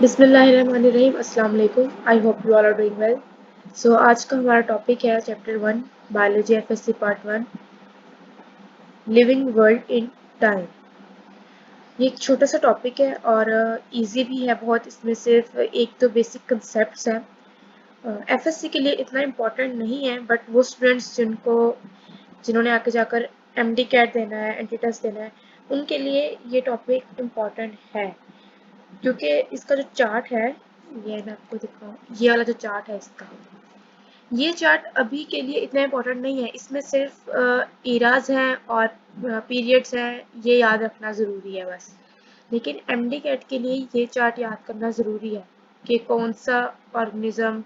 बिस्मिल्लाहिर्रहमानिर्रहीम अस्सलाम वालेकुम। I hope you all are doing well. So आज का हमारा टॉपिक है chapter 1 biology FSC part 1 living world in time. ये एक छोटा सा टॉपिक है और इजी भी है बहुत। इसमें सिर्फ एक तो बेसिक कंसेप्ट्स हैं। एफएससी के लिए इतना इम्पोर्टेंट नहीं है, बट वो स्टूडेंट्स जिन्होंने आगे जाकर एमडी कैट देना है, एंट्री टेस्ट देना है, उनके लिए ये टॉपिक इम्पोर्टेंट है। क्योंकि इसका जो चार्ट है, ये मैं आपको दिखाऊं, ये वाला जो चार्ट है इसका, ये चार्ट अभी के लिए इतना इम्पोर्टेंट नहीं है। इसमें सिर्फ इराज हैं और पीरियड्स हैं, ये याद रखना ज़रूरी है बस। लेकिन एमडी कैट के लिए ये चार्ट याद करना ज़रूरी है कि कौन सा ऑर्गेनिज्म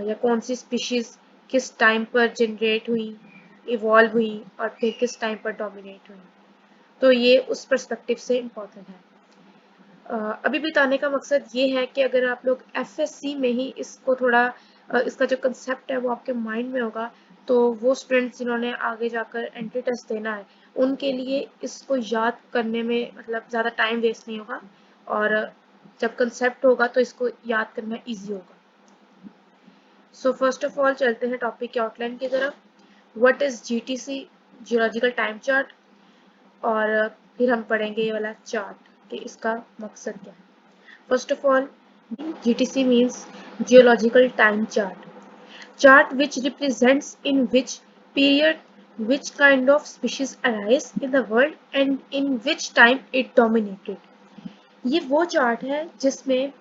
या कौन सी स्पीशीज़ किस टाइम पर जनरेट हुई, इवॉल्व हुई और फिर किस टाइम पर डोमिनेट हुई। तो ये उस पर्सपेक्टिव से इम्पोर्टेंट है। अभी बताने का मकसद ये है कि अगर आप लोग एफएससी में ही इसको थोड़ा इसका जो कंसेप्ट है वो आपके माइंड में होगा, तो वो स्टूडेंट्स जिन्होंने आगे जाकर एंट्री टेस्ट देना है उनके लिए इसको याद करने में मतलब ज़्यादा टाइम वेस्ट नहीं होगा, और जब कंसेप्ट होगा तो इसको याद करना इजी होगा। सो फर्स्ट ऑफ ऑल चलते हैं टॉपिक के आउटलाइन की तरफ। What is GTC, geological time chart, और फिर हम पढ़ेंगे ये वाला चार्ट कि इसका मकसद क्या है। First of all, GTC means geological time chart. Chart which represents in which period which kind of species arise in the world and in which time it dominated. ये वो चार्ट है जिसमें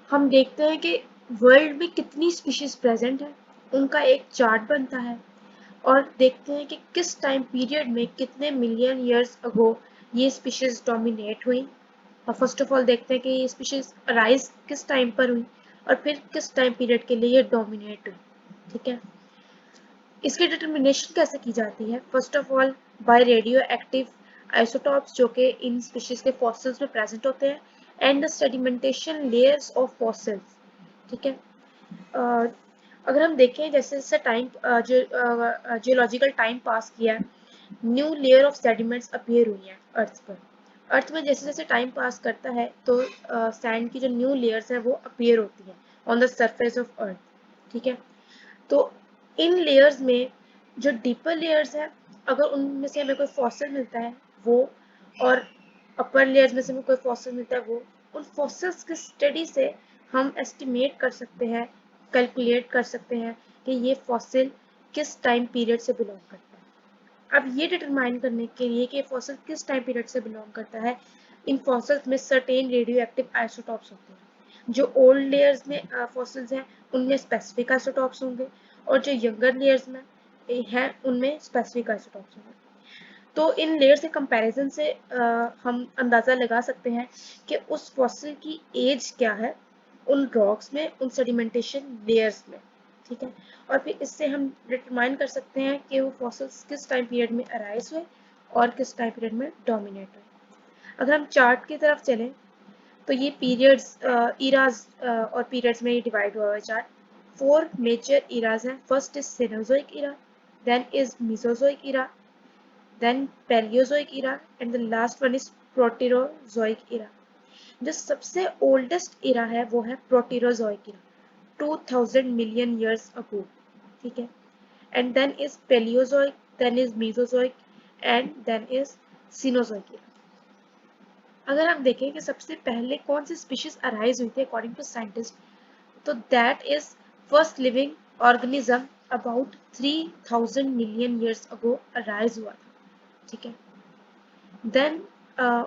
हम देखते हैं कि वर्ल्ड में कितनी स्पीशीज प्रेजेंट है, उनका एक चार्ट बनता है, और देखते हैं कि किस टाइम पीरियड में कितने मिलियन ईयर्स अगो ये स्पीशीज डोमिनेट हुई। और फर्स्ट ऑफ ऑल देखते हैं कि ये स्पीशीज राइज किस टाइम पर हुई और फिर किस टाइम पीरियड के लिए ये डोमिनेट हुई। ठीक है, इसकी डिटर्मिनेशन कैसे की जाती है? First of all by radioactive isotopes जो कि इन स्पीशीज के फॉसिल्स में प्रेजेंट होते हैं, and the sedimentation layers of fossils. ठीक है, अगर हम देखें जैसे जैसे टाइम जियोलॉजिकल टाइम पास किया है, new layer of sediments appear हुई हैं अर्थ पर। अर्थ में जैसे जैसे टाइम पास करता है तो सैंड की जो न्यू लेयर्स हैं वो अपीयर होती हैं on the surface of earth. ठीक है, तो इन लेयर्स में जो डीपर लेयर्स हैं, अगर उनमें से हमें कोई फॉसिल मिलता है वो, और अपर लेयर्स में से हमें कोई फॉसिल मिलता है वो, उन फॉसिल्स की स्टडी से हम एस्टिमेट कर सकते हैं, कैलकुलेट कर सकते हैं कि ये फॉसिल किस टाइम पीरियड से बिलोंग करता है। अब ये डिटरमाइन करने के लिए कि फॉसिल किस टाइम पीरियड से बिलोंग करता है, इन फॉसिल्स में सर्टेन रेडियो एक्टिव आइसोटॉप्स होते हैं। जो ओल्ड लेयर्स में फॉसिल्स हैं उनमें स्पेसिफिक आइसोटॉप्स होंगे, और जो यंगर लेयर्स में हैं उनमें स्पेसिफिक आइसोटॉप्स होंगे। तो इन लेयर्स के कंपैरिजन से हम अंदाज़ा लगा सकते हैं कि उस फॉसिल की एज क्या है उन रॉक्स में, उन सेडिमेंटेशन लेयर्स में। ठीक है, और फिर इससे हम डिटरमाइन कर सकते हैं कि वो फॉसिल्स किस टाइम पीरियड में अराइज हुए और किस टाइम पीरियड में डोमिनेट हुए। अगर हम चार्ट की तरफ चलें तो ये पीरियड्स इराज और पीरियड्स में डिवाइड हुआ है चार्ट। 4 मेजर इराज हैं। First is Cenozoic era, then is Mesozoic era, then Paleozoic era, and the last one is Proterozoic era. जो सबसे ओल्डेस्ट इरा है वो है प्रोटीरोजोइक इरा, 2000 मिलियन ईयर्स अगो। ठीक है, and then is Paleozoic, then is Mesozoic, and then is Cenozoic era. अगर हम देखें कि सबसे पहले कौन सी स्पीशीज अराइज हुई थी अकॉर्डिंग टू साइंटिस्ट, तो that is first living organism about 3000 million years ago arise हुआ था। ठीक है, देन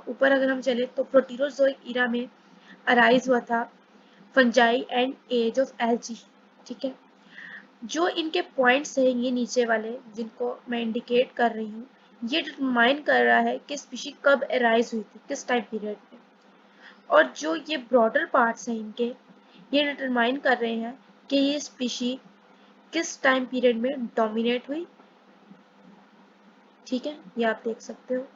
ऊपर अगर हम चले तो प्रोटीरोजोइक इरा में अराइज हुआ था fungi and age of algae. ठीक है, जो इनके पॉइंट्स हैं ये नीचे वाले जिनको मैं इंडिकेट कर रही हूँ, ये डिटरमाइन कर रहा है कि स्पीशी कब अराइज हुई थी, किस टाइम पीरियड में। और जो ये ब्रॉडर पार्ट्स हैं इनके, ये डिटरमाइन कर रहे हैं कि ये स्पीशी किस टाइम पीरियड में डोमिनेट हुई। ठीक है, ये आप देख सकते हो।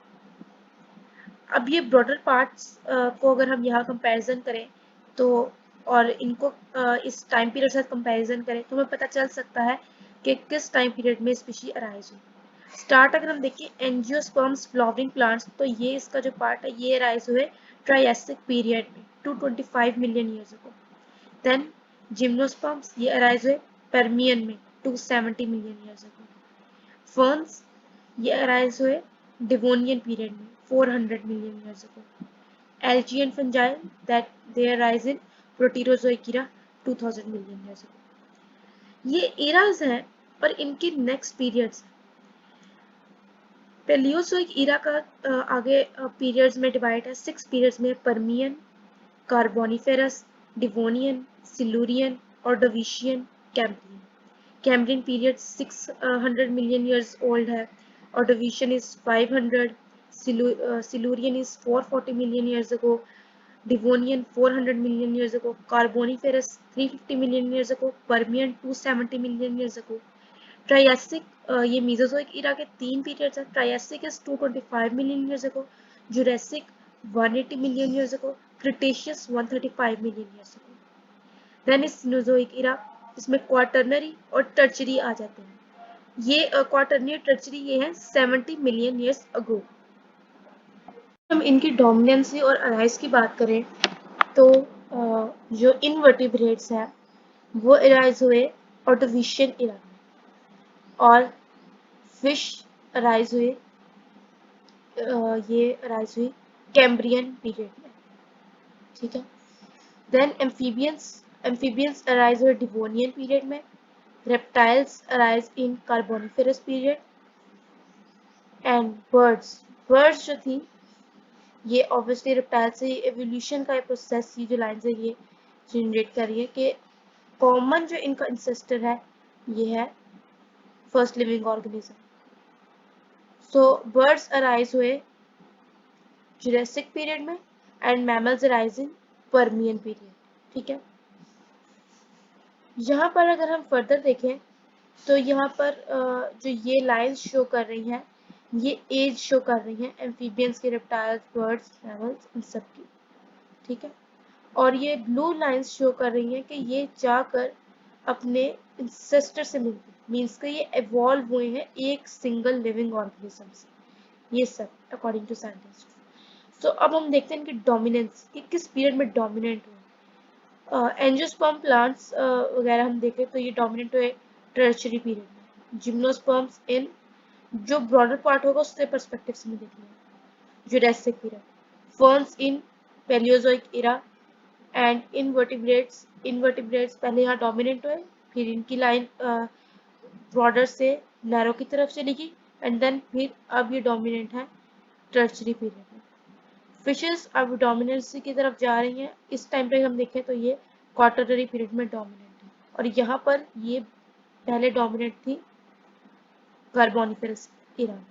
अब ये ब्रॉडर पार्ट्स को अगर हम यहाँ कंपैरिजन करें तो, और इनको इस टाइम पीरियड के साथ कंपैरिजन करें तो हमें पता चल सकता है कि किस टाइम पीरियड में स्पीशी अराइज हुई। स्टार्ट अगर हम देखें एंजियोस्पर्म्स फ्लावरिंग प्लांट्स, तो ये इसका जो पार्ट है ये अराइज हुए ट्रायसिक पीरियड में, 225 million years ago. Then gymnosperms, ये arise हुए Permian में 270 million years ago. Ferns, ये arise हुए Devonian period में 400 million years ago. Algae and fungi, that they arise in Proterozoic era 2000 million years ago. ये eras हैं और इनके next periods हैं. पेलियोजोइक इरा का आगे पीरियड्स में डिवाइड है 6 पीरियड्स में Permian, Carboniferous, Devonian, Silurian, Ordovician, Cambrian. Cambrian period 600 million years old है. Ordovician is 500, Silurian is 440 million years ago, Devonian 400 million years ago, Carboniferous 350 million years ago, Permian 270 million years ago. Triassic, ये Mesozoic era के 3 periods हैं. Triassic is 225 million years ago, Jurassic 180 million years ago, Cretaceous 135 million years ago. Then is Cenozoic era, इसमें Quaternary और tertiary आ जाते हैं. ये quaternary और tertiary ये हैं 70 मिलियन ईयर्स अगो. हम इनकी डोमिनेंसी और अराइज की बात करें तो जो इनवर्टिब्रेट्स हैं वो अराइज हुए ऑर्डोविशियन इरा में, और फिश अराइज हुए ये अराइज हुई कैम्ब्रियन पीरियड में. ठीक है. देन एम्फीबियंस अराइज हुए डिवोनियन पीरियड में. Reptiles arise in Carboniferous period. And birds जो थी ये ऑब्वियसली रेप्टाइल से एवोल्यूशन का प्रोसेस, ये जो लाइन है ये जनरेट कर रही है कि कॉमन जो इनका इंसेस्टर है ये है फर्स्ट लिविंग ऑर्गेनिज्म. सो बर्ड्स अराइज हुए जुरासिक पीरियड में and mammals arise in Permian period. ठीक है. यहाँ पर अगर हम फर्दर देखें तो यहाँ पर जो ये लाइंस शो कर रही हैं ये एज शो कर रही हैं एम्फीबियंस के, रेप्टाइल्स, बर्ड्स, मैमल्स, इन सब की. ठीक है. और ये ब्लू लाइंस शो कर रही हैं कि ये जाकर अपने इंसेस्टर से मिलती, मीन्स कि ये एवॉल्व हुए हैं एक सिंगल लिविंग ऑर्गेनिज्म से, ये सब अकॉर्डिंग टू साइंटिस्ट. सो अब हम देखते हैं इनकी डोमिनेंस कि किस पीरियड में डोमिनेंट हुए. एंजियोस्पर्म प्लांट्स वगैरह हम देखें तो ये डोमिनेंट हुए टर्शियरी पीरियड में. जिम्नोस्पर्म्स इन जो ब्रॉडर पार्ट होगा उसके परस्पेक्टिव से मैं देख लेंगे Jurassic period. Ferns in Paleozoic era. And invertebrates पहले यहाँ डोमिनेंट हुए, फिर इनकी लाइन ब्रॉडर से नैरो की तरफ चली गई एंड देन फिर अब ये डोमिनेंट है टर्शियरी पीरियड में. फिशेस अब डोमिनेंसी की तरफ जा रही हैं. इस टाइम पे हम देखें तो ये क्वार्टरनरी पीरियड में डोमिनेंट है, और यहाँ पर ये पहले डोमिनेंट थी कार्बोनिफेरस इरा में.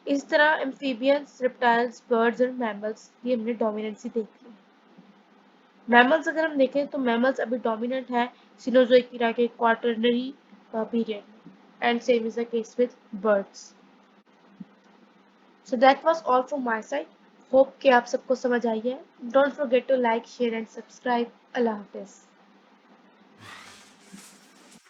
इस तरह एम्फीबियंस, रेप्टाइल्स, बर्ड्स और मैमल्स की हमने डोमिनेंसी देख ली. मैमल्स अगर हम देखें तो मैमल्स अभी डोमिनेंट है सिनोजोइक इरा के क्वार्टरनरी पीरियड में, and same is the case with birds. So that was all from my side. Hope कि आप सबको समझ आई है. Don't forget to like, share and subscribe. Allah Hafiz.